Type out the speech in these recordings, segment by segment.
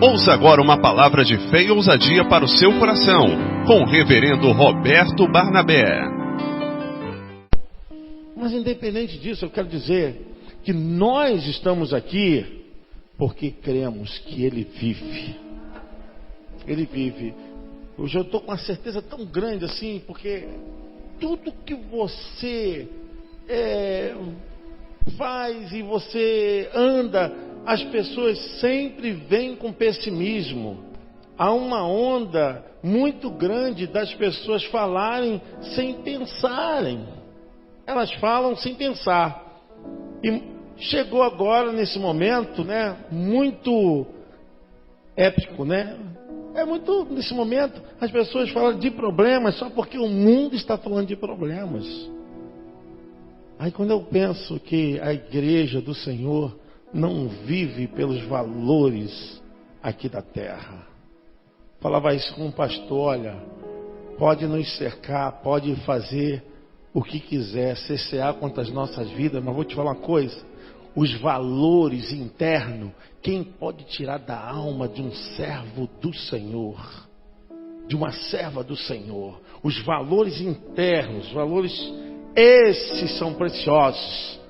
Ouça agora uma palavra de fé e ousadia para o seu coração, com o reverendo Roberto Barnabé. Mas independente disso, eu quero dizer que nós estamos aqui porque cremos que Ele vive. Ele vive. Hoje eu estou com uma certeza tão grande assim, porque tudo que você faz e você anda, as pessoas sempre vêm com pessimismo. Há uma onda muito grande das pessoas falarem sem pensarem. Elas falam sem pensar. E chegou agora nesse momento, né, muito épico, né? É muito, nesse momento, as pessoas falam de problemas só porque o mundo está falando de problemas. Aí quando eu penso que a igreja do Senhor não vive pelos valores aqui da terra. Falava isso com um pastor: olha, pode nos cercar, pode fazer o que quiser, cercear contra as nossas vidas, mas vou te falar uma coisa: os valores internos, quem pode tirar da alma de um servo do Senhor, de uma serva do Senhor? Os valores internos, valores esses são preciosos,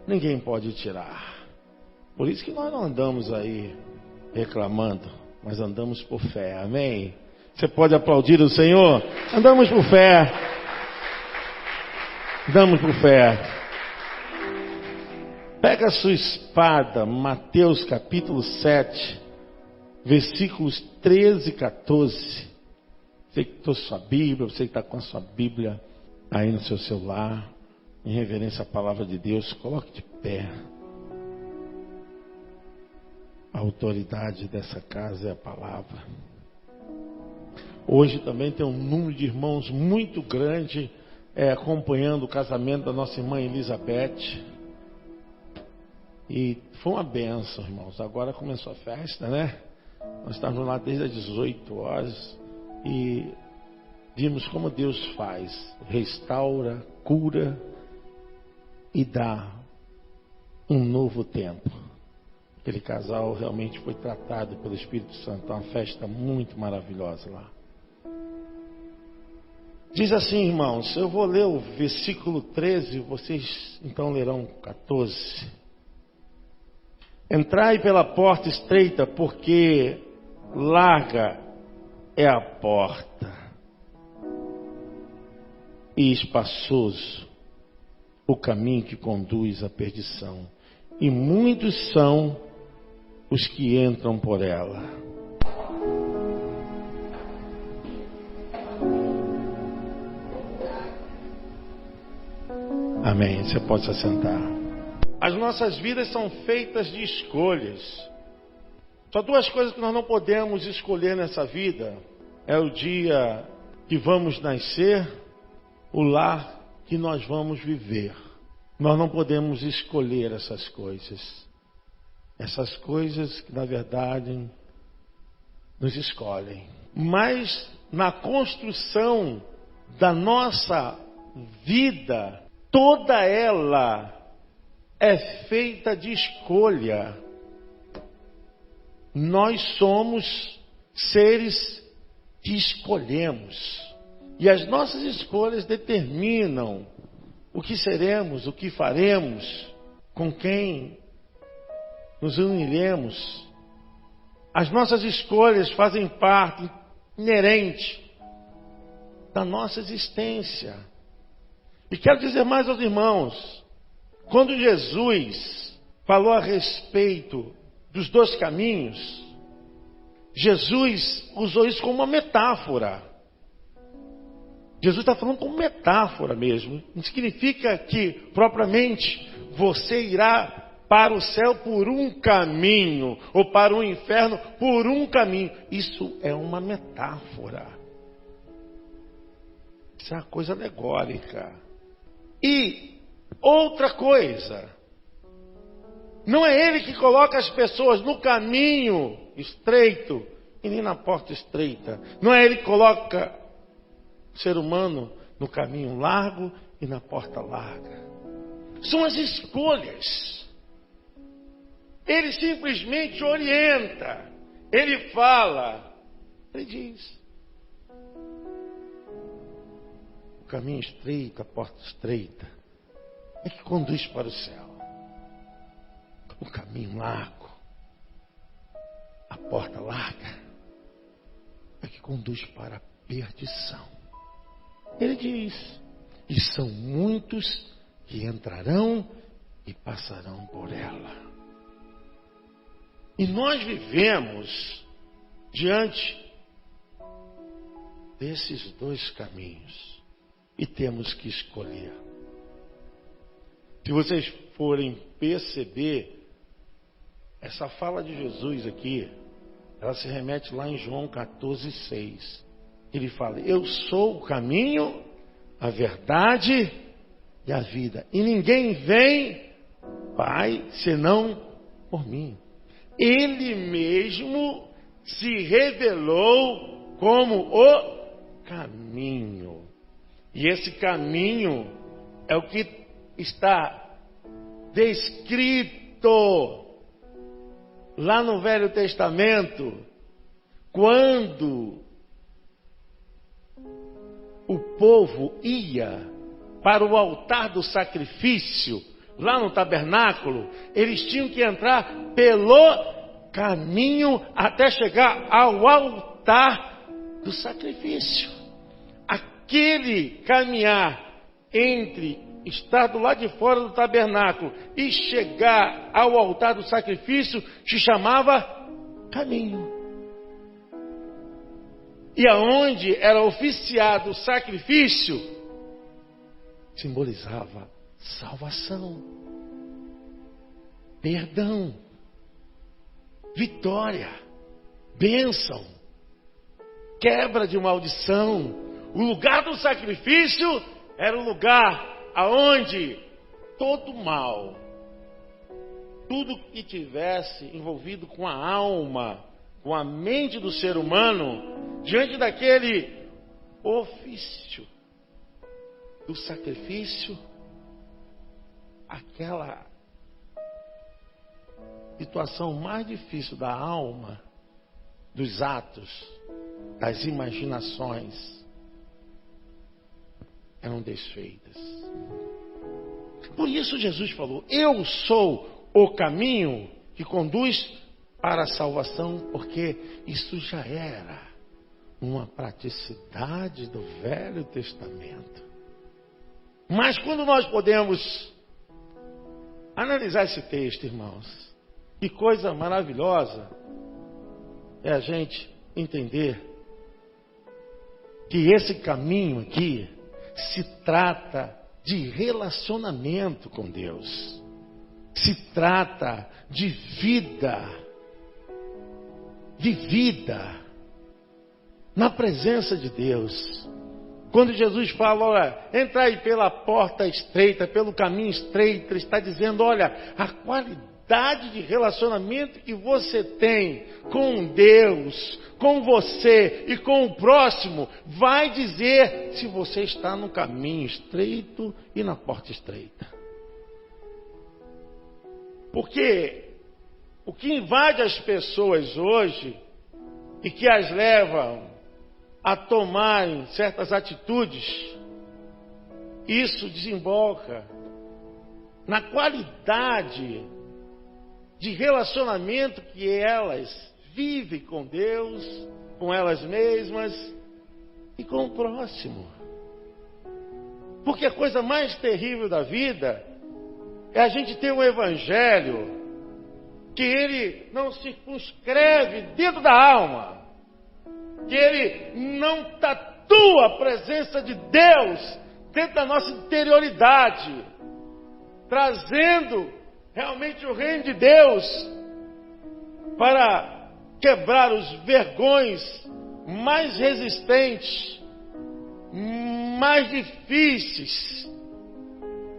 ninguém pode tirar. Por isso que nós não andamos aí reclamando, mas andamos por fé, amém? Você pode aplaudir o Senhor? Andamos por fé. Andamos por fé. Pega a sua espada, Mateus capítulo 7, versículos 13 e 14. Você que trouxe sua Bíblia, você que está com a sua Bíblia aí no seu celular, em reverência à palavra de Deus, coloque de pé. A autoridade dessa casa é a palavra. Hoje também tem um número de irmãos muito grande acompanhando o casamento da nossa irmã Elizabeth. E foi uma bênção, irmãos. Agora começou a festa, né? Nós estávamos lá desde as 18 horas e vimos como Deus faz: restaura, cura e dá um novo tempo. Aquele casal realmente foi tratado pelo Espírito Santo. Uma festa muito maravilhosa lá. Diz assim, irmãos, eu vou ler o versículo 13, vocês então lerão 14. Entrai pela porta estreita, porque larga é a porta e espaçoso o caminho que conduz à perdição, e muitos são os que entram por ela. Amém. Você pode se assentar. As nossas vidas são feitas de escolhas. Só duas coisas que nós não podemos escolher nessa vida: é o dia que vamos nascer, o lar que nós vamos viver. Nós não podemos escolher essas coisas. Essas coisas que na verdade nos escolhem. Mas na construção da nossa vida, toda ela é feita de escolha. Nós somos seres que escolhemos. E as nossas escolhas determinam o que seremos, o que faremos, com quem nos uniremos. As nossas escolhas fazem parte inerente da nossa existência. E quero dizer mais aos irmãos: quando Jesus falou a respeito dos dois caminhos, Jesus usou isso como uma metáfora. Jesus está falando como metáfora mesmo. Não significa que propriamente você irá para o céu por um caminho, ou para o inferno por um caminho. Isso é uma metáfora. Isso é uma coisa alegórica. E outra coisa: não é Ele que coloca as pessoas no caminho estreito e nem na porta estreita. Não é Ele que coloca o ser humano no caminho largo e na porta larga. São as escolhas. Ele simplesmente orienta. Ele fala, ele diz: o caminho estreito, a porta estreita, é que conduz para o céu. O caminho largo, a porta larga, é que conduz para a perdição. Ele diz: e são muitos que entrarão e passarão por ela. E nós vivemos diante desses dois caminhos e temos que escolher. Se vocês forem perceber, essa fala de Jesus aqui, ela se remete lá em João 14,6. Ele fala: eu sou o caminho, a verdade e a vida. E ninguém vem, Pai, senão por mim. Ele mesmo se revelou como o caminho. E esse caminho é o que está descrito lá no Velho Testamento, quando o povo ia para o altar do sacrifício, lá no tabernáculo, eles tinham que entrar pelo caminho até chegar ao altar do sacrifício. Aquele caminhar entre estar do lado de fora do tabernáculo e chegar ao altar do sacrifício se chamava caminho. E aonde era oficiado o sacrifício, simbolizava salvação, perdão, vitória, bênção, quebra de maldição. O lugar do sacrifício era o lugar aonde todo mal, tudo que tivesse envolvido com a alma, com a mente do ser humano, diante daquele ofício do sacrifício, aquela situação mais difícil da alma, dos atos, das imaginações, eram desfeitas. Por isso Jesus falou: eu sou o caminho que conduz para a salvação, porque isso já era uma praticidade do Velho Testamento. Mas quando nós podemos analisar esse texto, irmãos, que coisa maravilhosa é a gente entender que esse caminho aqui se trata de relacionamento com Deus. Se trata de vida vivida na presença de Deus. Quando Jesus fala: olha, entrai pela porta estreita, pelo caminho estreito, ele está dizendo: olha, a qualidade de relacionamento que você tem com Deus, com você e com o próximo, vai dizer se você está no caminho estreito e na porta estreita. Porque o que invade as pessoas hoje e que as levam a tomarem certas atitudes, isso desemboca na qualidade de relacionamento que elas vivem com Deus, com elas mesmas e com o próximo. Porque a coisa mais terrível da vida é a gente ter um evangelho que ele não circunscreve dentro da alma, que ele não tatua a presença de Deus dentro da nossa interioridade, trazendo realmente o reino de Deus para quebrar os vergões mais resistentes, mais difíceis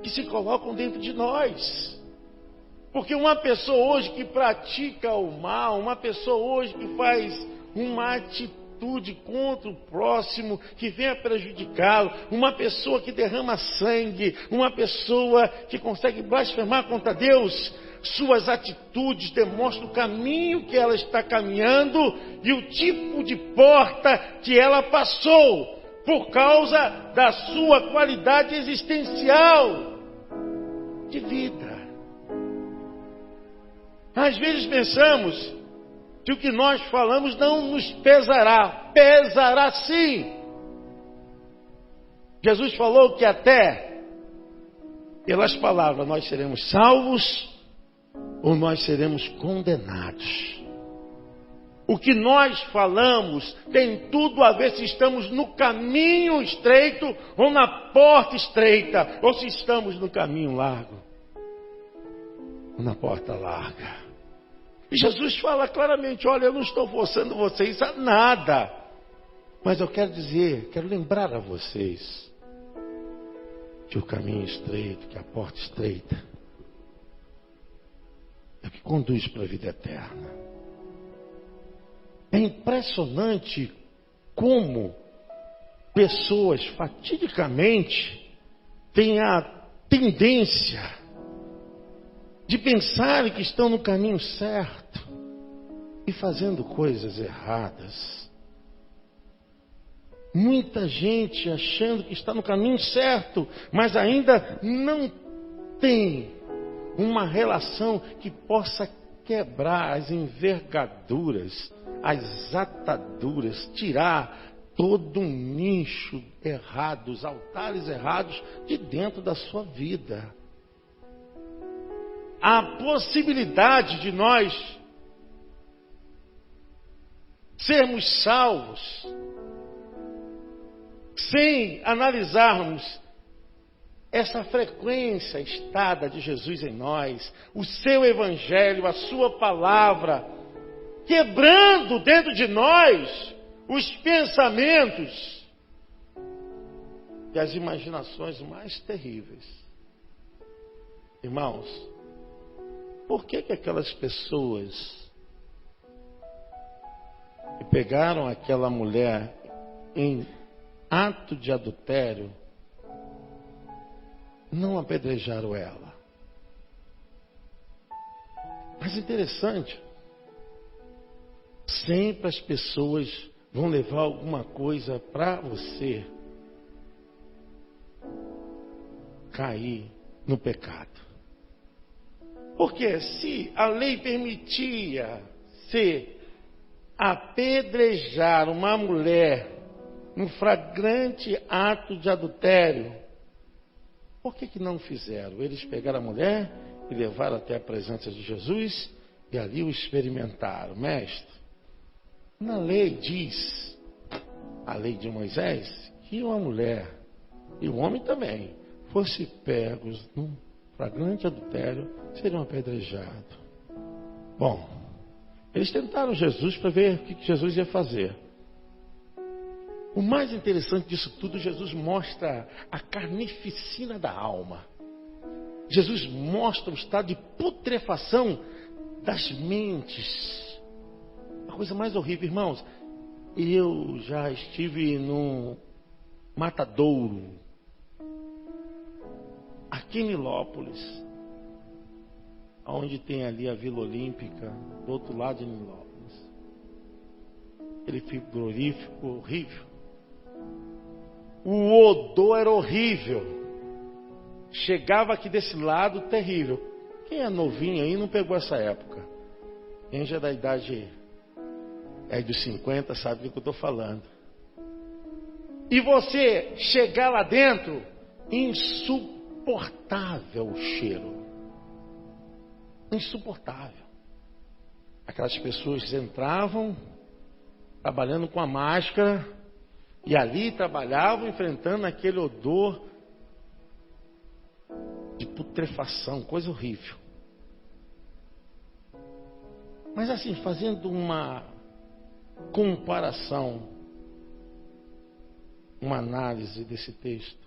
que se colocam dentro de nós. Porque uma pessoa hoje que pratica o mal, uma pessoa hoje que faz uma atitude contra o próximo, que venha prejudicá-lo, uma pessoa que derrama sangue, uma pessoa que consegue blasfemar contra Deus, suas atitudes demonstram o caminho que ela está caminhando e o tipo de porta que ela passou, por causa da sua qualidade existencial de vida. Às vezes pensamos que o que nós falamos não nos pesará. Pesará sim. Jesus falou que até pelas palavras nós seremos salvos ou nós seremos condenados. O que nós falamos tem tudo a ver se estamos no caminho estreito ou na porta estreita, ou se estamos no caminho largo ou na porta larga. E Jesus fala claramente: olha, eu não estou forçando vocês a nada, mas eu quero dizer, quero lembrar a vocês que o caminho estreito, que a porta estreita é o que conduz para a vida eterna. É impressionante como pessoas fatidicamente têm a tendência de pensarem que estão no caminho certo e fazendo coisas erradas. Muita gente achando que está no caminho certo, mas ainda não tem uma relação que possa quebrar as envergaduras, as ataduras, tirar todo um nicho errado, os altares errados de dentro da sua vida. A possibilidade de nós sermos salvos sem analisarmos essa frequência estada de Jesus em nós, o seu evangelho, a sua palavra, quebrando dentro de nós os pensamentos e as imaginações mais terríveis. Irmãos, por que aquelas pessoas que pegaram aquela mulher em ato de adultério não apedrejaram ela? Mas interessante, sempre as pessoas vão levar alguma coisa para você cair no pecado. Porque se a lei permitia se apedrejar uma mulher no flagrante ato de adultério, por que não fizeram? Eles pegaram a mulher e levaram até a presença de Jesus e ali o experimentaram. Mestre, na lei diz, a lei de Moisés, que uma mulher e um homem também fosse pegos num flagrante adultério, seriam apedrejados. Bom, eles tentaram Jesus para ver o que Jesus ia fazer. O mais interessante disso tudo, Jesus mostra a carnificina da alma. Jesus mostra o estado de putrefação das mentes. A coisa mais horrível, irmãos. Eu já estive no Matadouro, aqui em Nilópolis, onde tem ali a Vila Olímpica, do outro lado de Nilópolis. Aquele frigorífico horrível. O odor era horrível. Chegava aqui desse lado, terrível. Quem é novinho aí não pegou essa época. Quem já é da idade dos 50 sabe do que eu estou falando. E você chegar lá dentro, insuportável o cheiro. Insuportável. Aquelas pessoas entravam trabalhando com a máscara e ali trabalhavam enfrentando aquele odor de putrefação, coisa horrível. Mas assim, fazendo uma comparação, uma análise desse texto,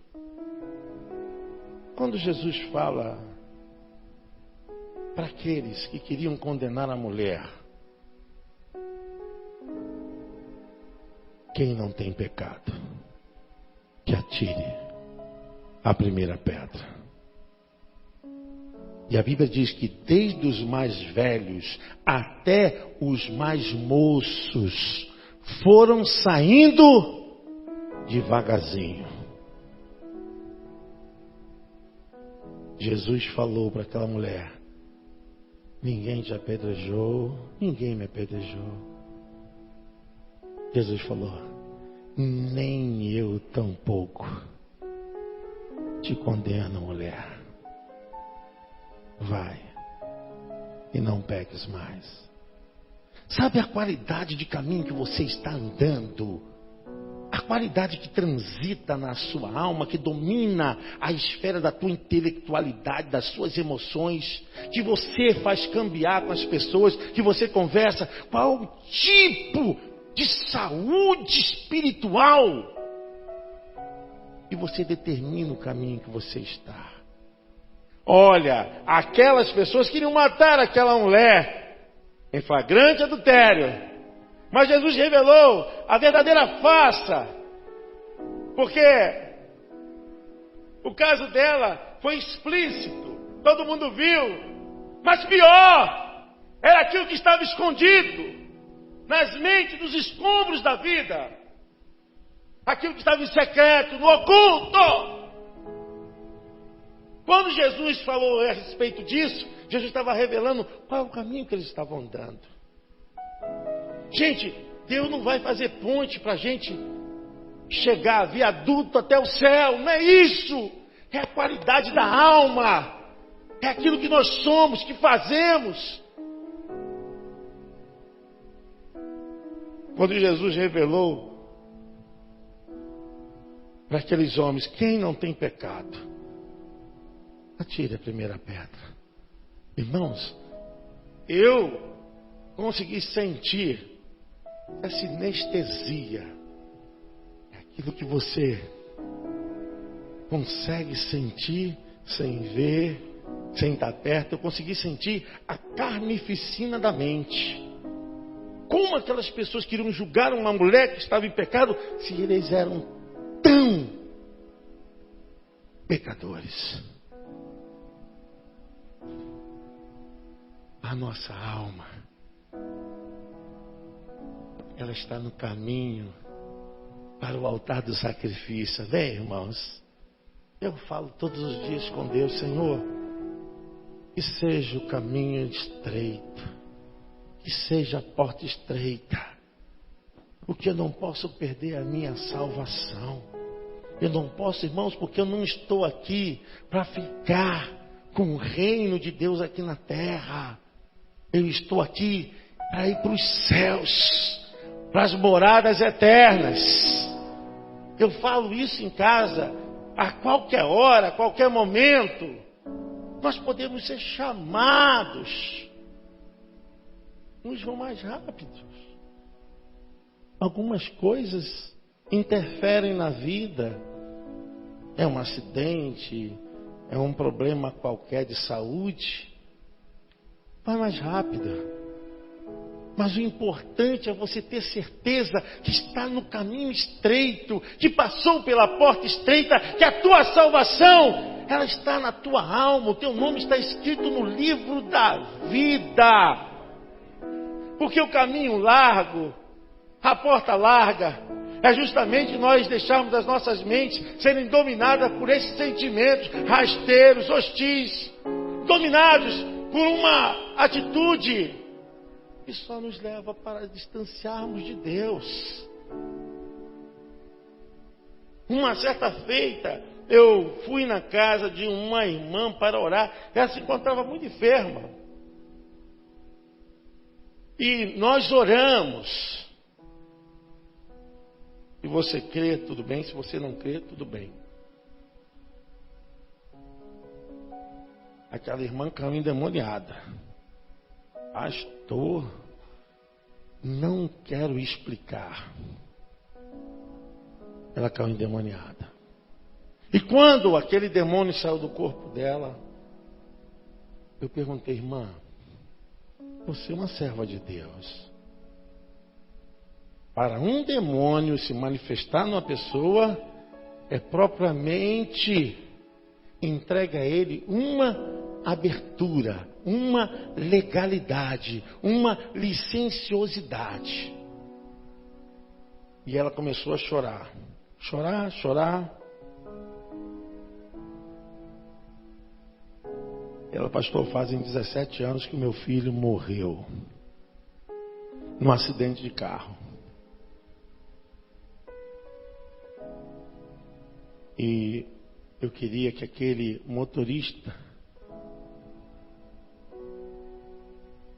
quando Jesus fala para aqueles que queriam condenar a mulher, quem não tem pecado, que atire a primeira pedra. E a Bíblia diz que desde os mais velhos até os mais moços foram saindo devagarzinho. Jesus falou para aquela mulher: ninguém te apedrejou, ninguém me apedrejou. Jesus falou: nem eu tampouco te condeno, mulher. Vai e não peques mais. Sabe a qualidade de caminho que você está andando? A qualidade que transita na sua alma, que domina a esfera da tua intelectualidade, das suas emoções, que você faz cambiar com as pessoas, que você conversa, qual o tipo de saúde espiritual, e você determina o caminho que você está. Olha, aquelas pessoas queriam matar aquela mulher em flagrante adultério. Mas Jesus revelou a verdadeira face, porque o caso dela foi explícito, todo mundo viu, mas pior, era aquilo que estava escondido nas mentes, dos escombros da vida, aquilo que estava em secreto, no oculto. Quando Jesus falou a respeito disso, Jesus estava revelando qual é o caminho que eles estavam andando. Gente, Deus não vai fazer ponte para a gente chegar viaduto até o céu, não é isso. É a qualidade da alma, é aquilo que nós somos, que fazemos. Quando Jesus revelou para aqueles homens: quem não tem pecado, atire a primeira pedra. Irmãos, eu consegui sentir essa sinestesia, é aquilo que você consegue sentir sem ver, sem estar perto. Eu consegui sentir a carnificina da mente. Como aquelas pessoas queriam julgar uma mulher que estava em pecado, se eles eram tão pecadores. A nossa alma, ela está no caminho para o altar do sacrifício. Vem, irmãos, eu falo todos os dias com Deus: Senhor, que seja o caminho estreito, que seja a porta estreita, porque eu não posso perder a minha salvação. Eu não posso, irmãos, porque eu não estou aqui para ficar com o reino de Deus aqui na terra. Eu estou aqui para ir para os céus, para as moradas eternas. Eu falo isso em casa, a qualquer hora, a qualquer momento. Nós podemos ser chamados. Uns vão mais rápidos. Algumas coisas interferem na vida. É um acidente, é um problema qualquer de saúde. Vai mais rápido. Mas o importante é você ter certeza que está no caminho estreito, que passou pela porta estreita, que a tua salvação, ela está na tua alma, o teu nome está escrito no livro da vida. Porque o caminho largo, a porta larga, é justamente nós deixarmos as nossas mentes serem dominadas por esses sentimentos rasteiros, hostis, dominados por uma atitude que só nos leva para distanciarmos de Deus. Uma certa feita, eu fui na casa de uma irmã para orar. Ela se encontrava muito enferma. E nós oramos. Se você crê, tudo bem. Se você não crê, tudo bem. Aquela irmã caiu endemoniada. Pastor, não quero explicar. Ela caiu endemoniada. E quando aquele demônio saiu do corpo dela, eu perguntei: irmã, você é uma serva de Deus. Para um demônio se manifestar numa pessoa, é propriamente entregue a ele uma abertura, uma legalidade, uma licenciosidade. E ela começou a chorar. Chorar. Ela, pastor, fazem 17 anos que meu filho morreu num acidente de carro. E eu queria que aquele motorista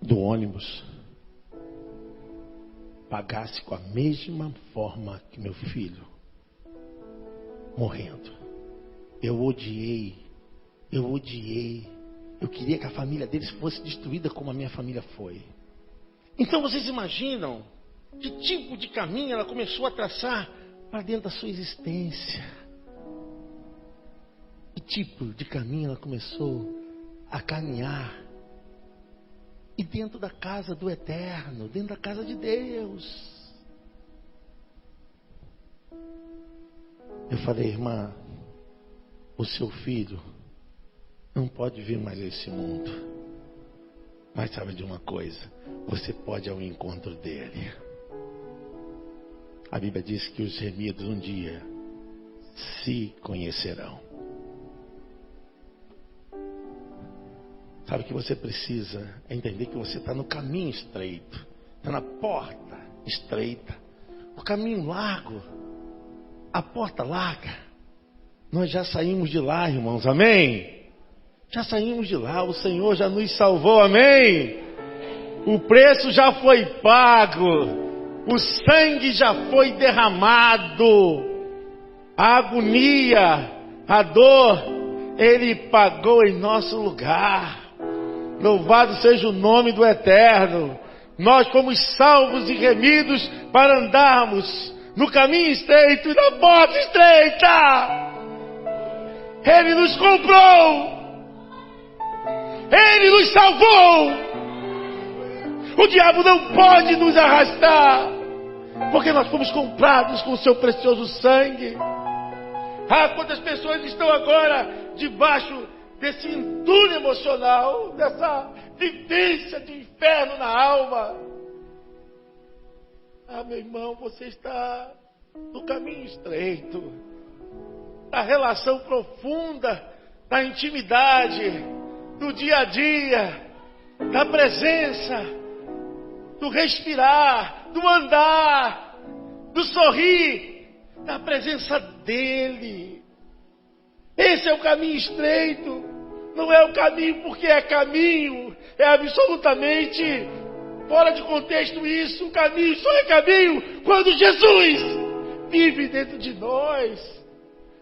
do ônibus pagasse com a mesma forma que meu filho, morrendo. Eu odiei. Eu queria que a família deles fosse destruída como a minha família foi. Então vocês imaginam que tipo de caminho ela começou a traçar para dentro da sua existência? Que tipo de caminho ela começou a caminhar? E dentro da casa do Eterno, dentro da casa de Deus. Eu falei, irmã, o seu filho não pode vir mais a esse mundo. Mas sabe de uma coisa? Você pode ir ao encontro dele. A Bíblia diz que os remidos um dia se conhecerão. Sabe o que você precisa? É entender que você está no caminho estreito. Está na porta estreita. O caminho largo. A porta larga. Nós já saímos de lá, irmãos. Amém? Já saímos de lá, o Senhor já nos salvou, amém? O preço já foi pago, o sangue já foi derramado, a agonia, a dor, Ele pagou em nosso lugar. Louvado seja o nome do Eterno. Nós fomos salvos e remidos para andarmos no caminho estreito e na porta estreita. Ele nos comprou. Ele nos salvou. O diabo não pode nos arrastar, porque nós fomos comprados com o seu precioso sangue. Ah, quantas pessoas estão agora debaixo desse entulho emocional, dessa vivência de inferno na alma. Ah, meu irmão, você está no caminho estreito, da relação profunda, da intimidade, do dia a dia, da presença, do respirar, do andar, do sorrir, da presença dEle. Esse é o caminho estreito. Não é o caminho porque é caminho, é absolutamente fora de contexto isso. O caminho só é caminho quando Jesus vive dentro de nós.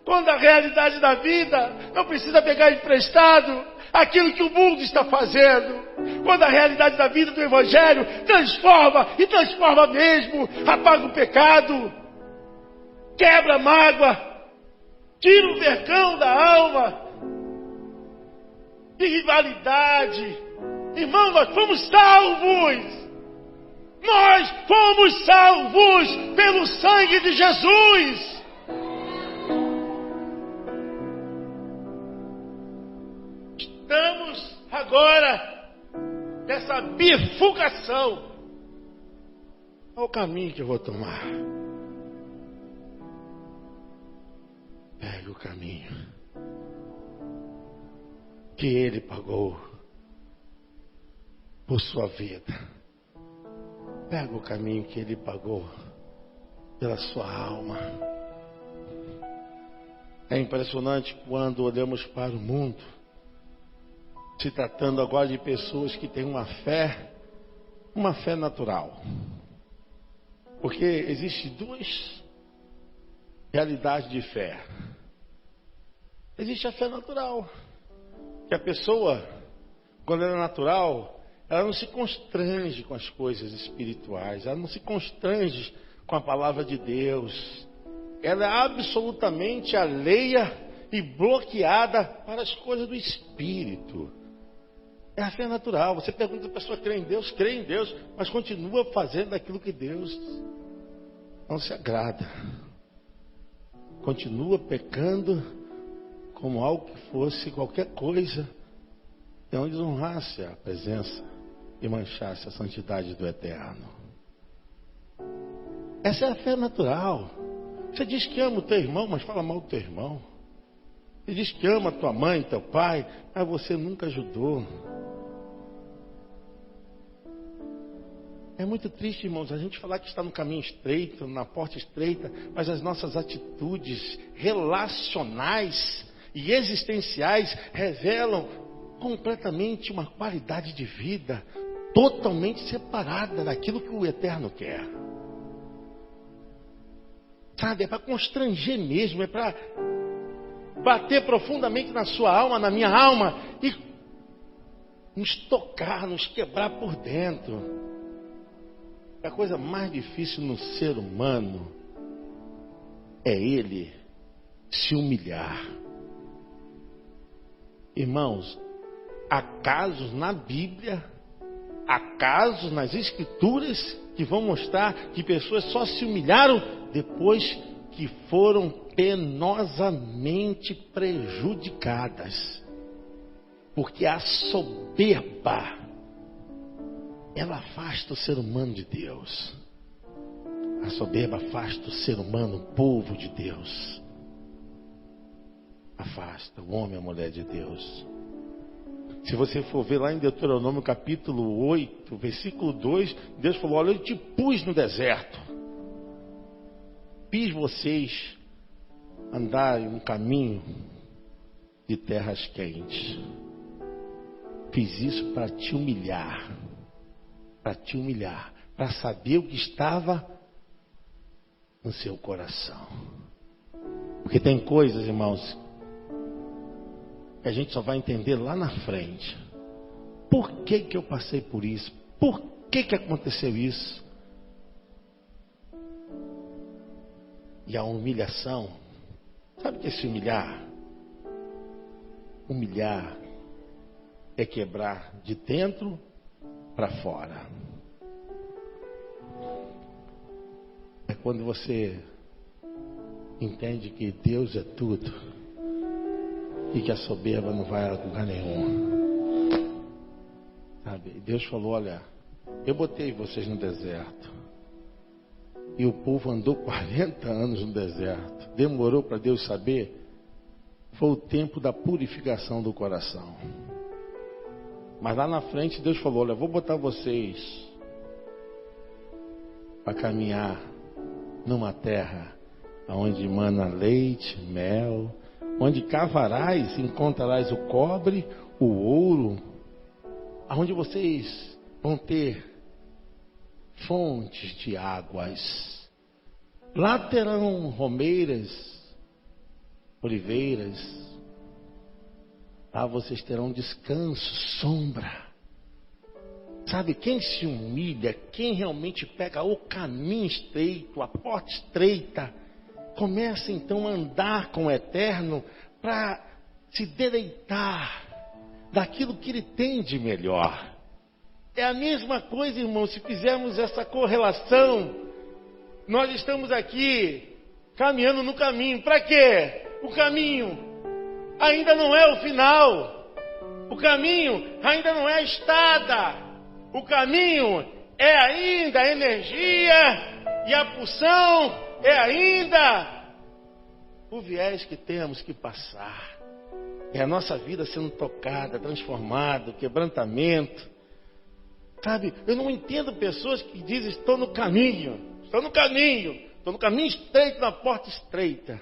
Quando a realidade da vida não precisa pegar emprestado aquilo que o mundo está fazendo. Quando a realidade da vida do Evangelho transforma, e transforma mesmo, apaga o pecado, quebra a mágoa, tira o vergão da alma, de rivalidade. Irmão, nós fomos salvos. Nós fomos salvos pelo sangue de Jesus. Estamos agora nessa bifurcação. Qual o caminho que eu vou tomar? Pega o caminho que Ele pagou por sua vida. Pega o caminho que Ele pagou pela sua alma. É impressionante quando olhamos para o mundo, se tratando agora de pessoas que têm uma fé natural. Porque existem duas realidades de fé. Existe a fé natural, que a pessoa, quando ela é natural, ela não se constrange com as coisas espirituais, ela não se constrange com a palavra de Deus. Ela é absolutamente alheia e bloqueada para as coisas do Espírito. É a fé natural. Você pergunta se a pessoa crê em Deus, mas continua fazendo aquilo que Deus não se agrada. Continua pecando como algo que fosse qualquer coisa e não desonrasse a presença e manchasse a santidade do Eterno. Essa é a fé natural. Você diz que ama o teu irmão, mas fala mal do teu irmão. Você diz que ama a tua mãe, teu pai, mas você nunca ajudou. É muito triste, irmãos, a gente falar que está no caminho estreito, na porta estreita, mas as nossas atitudes relacionais e existenciais revelam completamente uma qualidade de vida totalmente separada daquilo que o Eterno quer. Sabe, é para constranger mesmo, é para bater profundamente na sua alma, na minha alma, e nos tocar, nos quebrar por dentro. A coisa mais difícil no ser humano é ele se humilhar. Irmãos, há casos na Bíblia, há casos nas Escrituras que vão mostrar que pessoas só se humilharam depois que foram penosamente prejudicadas. Porque a soberba, ela afasta o ser humano de Deus. A soberba afasta o ser humano, o povo de Deus. Afasta o homem e a mulher de Deus. Se você for ver lá em Deuteronômio capítulo 8, versículo 2, Deus falou: olha, eu te pus no deserto. Fiz vocês andarem um caminho de terras quentes. Fiz isso para te humilhar. Para te humilhar. Para saber o que estava no seu coração. Porque tem coisas, irmãos, que a gente só vai entender lá na frente. Por que que eu passei por isso? Por que que aconteceu isso? E a humilhação, sabe o que é se humilhar? Humilhar é quebrar de dentro para fora. É quando você entende que Deus é tudo e que a soberba não vai a lugar nenhum. Sabe? Deus falou: olha, eu botei vocês no deserto. E o povo andou 40 anos no deserto. Demorou para Deus saber. Foi o tempo da purificação do coração. Mas lá na frente Deus falou: olha, vou botar vocês para caminhar numa terra onde mana leite, mel, onde cavarás e encontrarás o cobre, o ouro, onde vocês vão ter fontes de águas. Lá terão romeiras, oliveiras. Lá vocês terão descanso, sombra. Sabe, quem se humilha, quem realmente pega o caminho estreito, a porta estreita, começa então a andar com o Eterno para se deleitar daquilo que Ele tem de melhor. É a mesma coisa, irmão, se fizermos essa correlação. Nós estamos aqui caminhando no caminho. Para quê? O caminho ainda não é o final. O caminho ainda não é a estada. O caminho é ainda a energia e a pulsão é ainda o viés que temos que passar. É a nossa vida sendo tocada, transformada, quebrantamento. Sabe, eu não entendo pessoas que dizem: estou no caminho estreito, na porta estreita.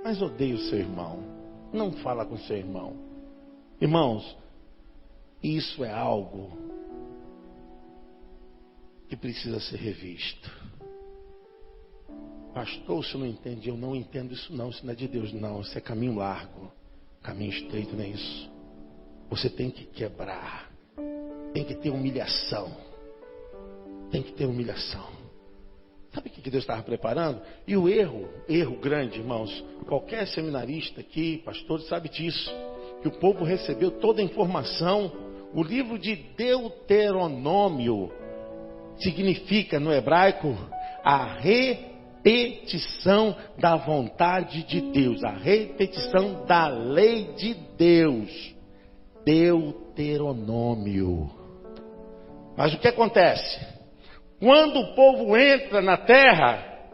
Mas odeia o seu irmão. Não fala com o seu irmão. Irmãos, isso é algo que precisa ser revisto. Pastor, você não entende? Eu não entendo isso não. Isso não é de Deus não. Isso é caminho largo. Caminho estreito não é isso. Você tem que quebrar. Tem que ter humilhação. Tem que ter humilhação. Sabe o que Deus estava preparando? E o erro grande, irmãos. Qualquer seminarista aqui, pastor, sabe disso. Que o povo recebeu toda a informação. O livro de Deuteronômio significa, no hebraico, a repetição da vontade de Deus. A repetição da lei de Deus. Deuteronômio. Mas o que acontece? Quando o povo entra na terra,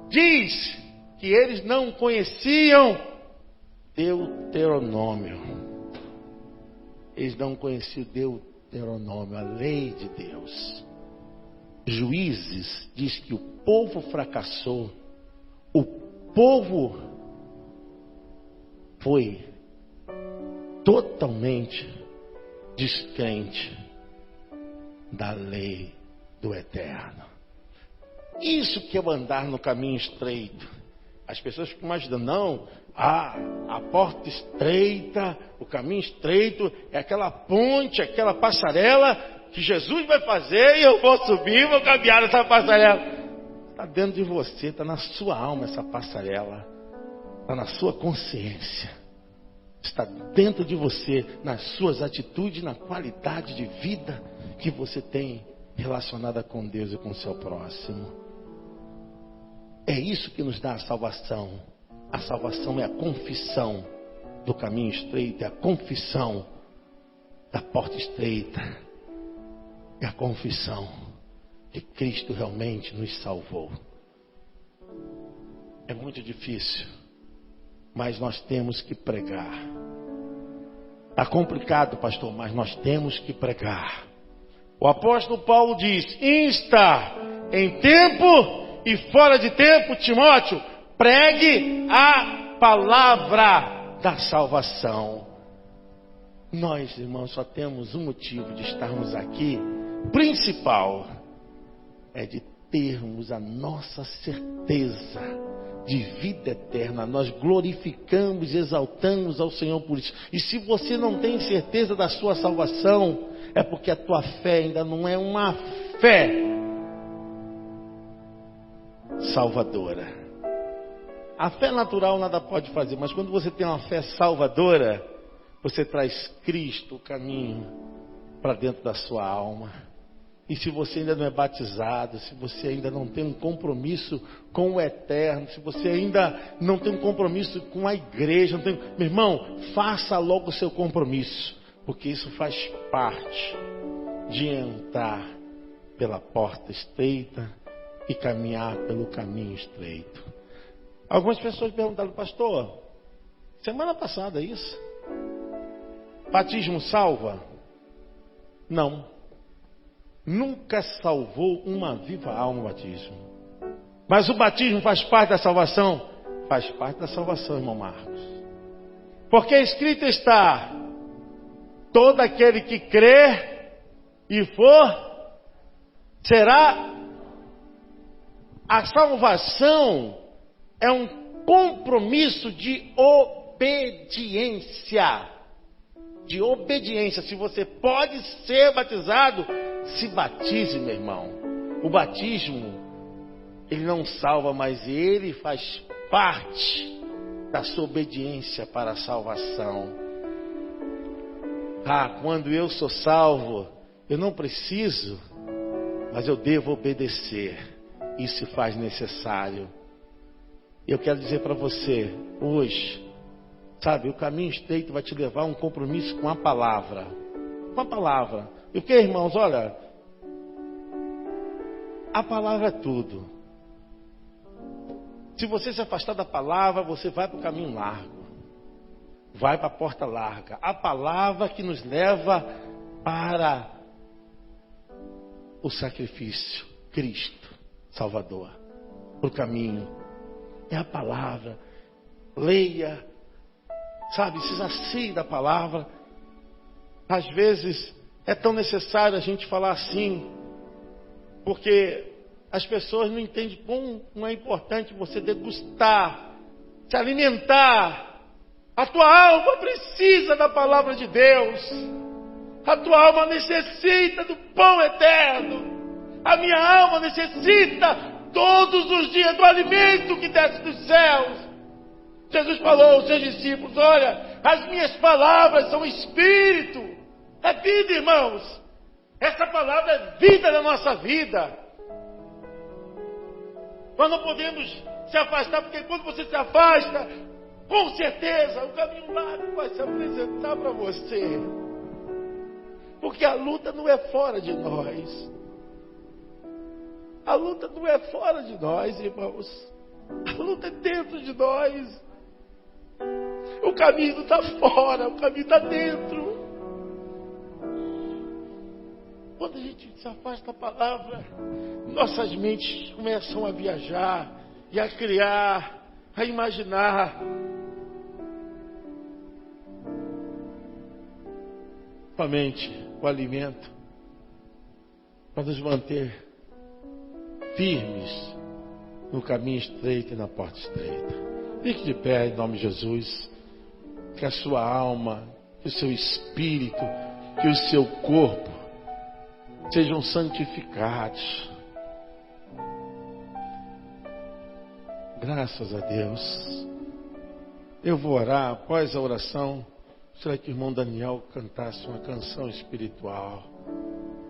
diz que eles não conheciam Deuteronômio. Eles não conheciam Deuteronômio, a lei de Deus. Juízes diz que o povo fracassou. O povo foi totalmente descrente da lei do Eterno. Isso que é andar no caminho estreito. As pessoas ficam imaginando, não, a porta estreita, o caminho estreito é aquela ponte, aquela passarela que Jesus vai fazer e eu vou subir, vou caminhar nessa passarela. Está dentro de você, está na sua alma essa passarela, está na sua consciência, está dentro de você, nas suas atitudes, na qualidade de vida que você tem relacionada com Deus e com o seu próximo. É isso que nos dá a salvação. A salvação é a confissão do caminho estreito, é a confissão da porta estreita, é a confissão que Cristo realmente nos salvou. É muito difícil, mas nós temos que pregar. Está complicado, pastor, mas nós temos que pregar. O apóstolo Paulo diz: insta em tempo e fora de tempo, Timóteo, pregue a palavra da salvação. Nós, irmãos, só temos um motivo de estarmos aqui, principal, é de termos a nossa certeza de vida eterna. Nós glorificamos e exaltamos ao Senhor por isso. E se você não tem certeza da sua salvação, é porque a tua fé ainda não é uma fé salvadora. A fé natural nada pode fazer, mas quando você tem uma fé salvadora, você traz Cristo, o caminho, para dentro da sua alma. E se você ainda não é batizado, se você ainda não tem um compromisso com o eterno, se você ainda não tem um compromisso com a igreja, não tem... meu irmão, faça logo o seu compromisso, porque isso faz parte de entrar pela porta estreita e caminhar pelo caminho estreito. Algumas pessoas perguntaram: pastor, semana passada isso, batismo salva? Não, nunca salvou uma viva alma o batismo. Mas o batismo faz parte da salvação? Faz parte da salvação, irmão Marcos. Porque escrito está: todo aquele que crer e for, será. A salvação é um compromisso de obediência. De obediência. Se você pode ser batizado, se batize, meu irmão. O batismo, ele não salva, mas ele faz parte da sua obediência para a salvação. Quando eu sou salvo, eu não preciso, mas eu devo obedecer. Isso se faz necessário. Eu quero dizer para você, hoje, sabe, o caminho estreito vai te levar a um compromisso com a palavra. Com a palavra. E o que, irmãos? Olha, a palavra é tudo. Se você se afastar da palavra, você vai para o caminho largo. Vai para a porta larga. A palavra que nos leva para o sacrifício. Cristo Salvador. Para o caminho. É a palavra. Leia. Sabe, se sacie da palavra. Às vezes é tão necessário a gente falar assim, porque as pessoas não entendem como é importante você degustar, se alimentar. A tua alma precisa da palavra de Deus. A tua alma necessita do pão eterno. A minha alma necessita todos os dias do alimento que desce dos céus. Jesus falou aos seus discípulos: olha, as minhas palavras são espírito. É vida, irmãos. Essa palavra é vida na nossa vida. Nós não podemos se afastar, porque quando você se afasta, Com certeza, o caminho largo vai se apresentar para você. Porque a luta não é fora de nós. A luta não é fora de nós, irmãos. A luta é dentro de nós. O caminho não está fora, o caminho está dentro. Quando a gente se afasta da palavra, nossas mentes começam a viajar e a criar, a imaginar. Somente o alimento para nos manter firmes no caminho estreito e na porta estreita. Fique de pé em nome de Jesus. Que a sua alma, que o seu espírito, que o seu corpo sejam santificados. Graças a Deus. Eu vou orar. Após a oração, gostaria que o irmão Daniel cantasse uma canção espiritual.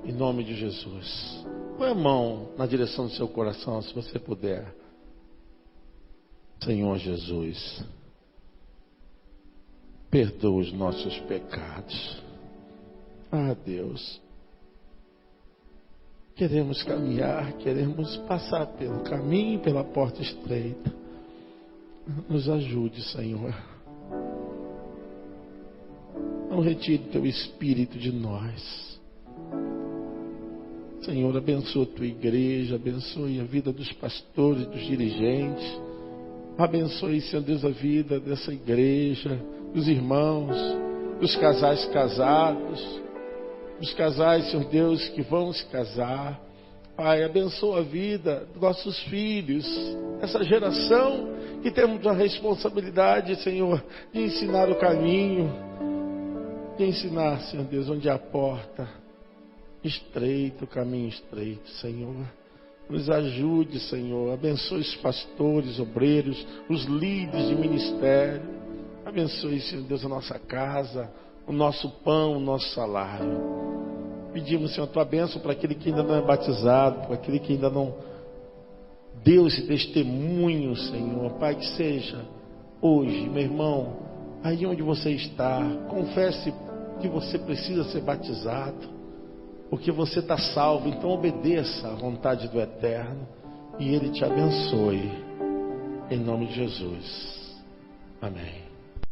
Em nome de Jesus. Põe a mão na direção do seu coração, se você puder. Senhor Jesus, perdoa os nossos pecados. Ah, Deus, queremos caminhar, queremos passar pelo caminho, pela porta estreita. Nos ajude, Senhor. Não retire teu Espírito de nós. Senhor, abençoa a tua igreja, abençoe a vida dos pastores, dos dirigentes. Abençoe, Senhor Deus, a vida dessa igreja, dos irmãos, dos casais casados, dos casais, Senhor Deus, que vão se casar. Pai, abençoa a vida dos nossos filhos, essa geração que temos a responsabilidade, Senhor, de ensinar o caminho, de ensinar, Senhor Deus, onde há a porta estreito, o caminho estreito, Senhor. Nos ajude, Senhor. Abençoe os pastores, obreiros, os líderes de ministério. Abençoe, Senhor Deus, a nossa casa, o nosso pão, o nosso salário. Pedimos, Senhor, a tua bênção para aquele que ainda não é batizado, para aquele que ainda não deu esse testemunho, Senhor. Pai, que seja hoje, meu irmão, aí onde você está, confesse que você precisa ser batizado. Porque você está salvo, então obedeça à vontade do Eterno e Ele te abençoe. Em nome de Jesus. Amém.